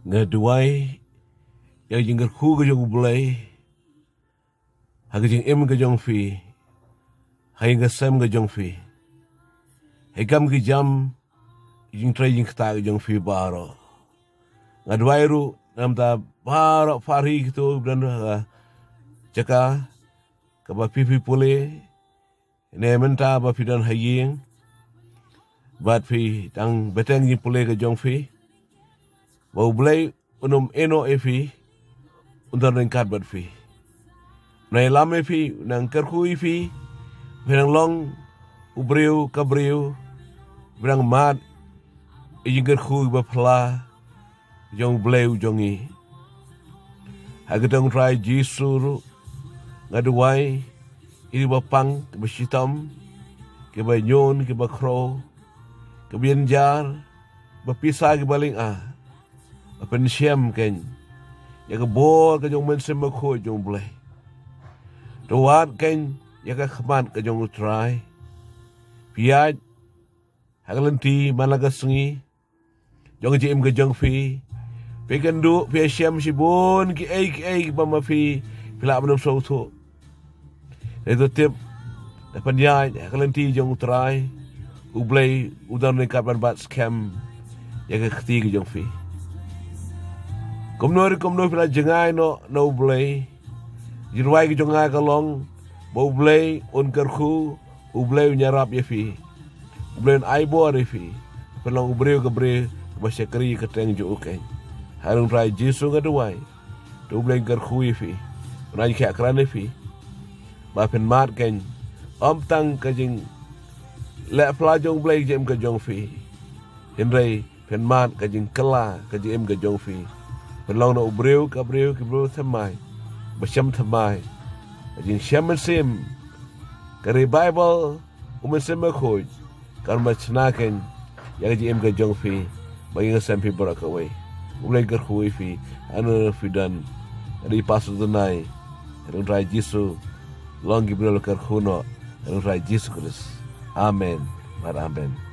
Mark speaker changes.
Speaker 1: Ngaduai yang jingger khu ke jong bulai ha ke jing em ke jong fi hai ke sem ke jong fi hai gam ke jam jing trai jing kta ke jong fi baro ngaduai ru nam ta baro fari gitu dan caka ke ba pipi pule ne menta ba fi dan haying bat fi tang beteng jing pule ke jong fi bau bulai unum eno efi undar nengkat bat fi nai lam efi nang kerku efi benang long ubreu kabreu benang mat ijing kerku ba pla jong bleu jongi hagadang rai jisuru ngaduai ini ba pang ba sitam ke ba nyon ke ba kro ke bienjar ba pisa ke baling apen siam ken ya ke bor ke jong men sem ko jong blai tuat ken ya ke khmat ke jong utrai piaj hagalenti malaga sengi jong jem ke jong fi peken du pi siam sibon ki ai ba ma fi pila benum so to itu tip dapat ya hagalenti jong utrai ublai udan ne kapan bat scam ya ke khti ke jong fi Komno pila jengai no blay. Jirwai ki jongai kalong bo blay on kerku ublay nyarap ye fi. Ublay ai bo re fi. Pelong ubreu ke bre basya keri ke teng jo ken. Harung rai jisu ngaduai. Do ublay kerku ye fi. Rai kya krane fi. Ba pen mat ken. Om tang ke jing le fla jong blay jem ke jong fi. Henry pen mat ke jing kela ke jem ke jong fi. Pelong na ubreu ke breu thamai basyam thamai jing shaman sim kare bible sem khoj kar ma chnaken ya ji em ke jong fi bagi ngasam pi barak away ulai gar khui fi anu fidan ri pasu dunai ru rai jisu long gibrel kar khuno ru rai jisu kris amen amen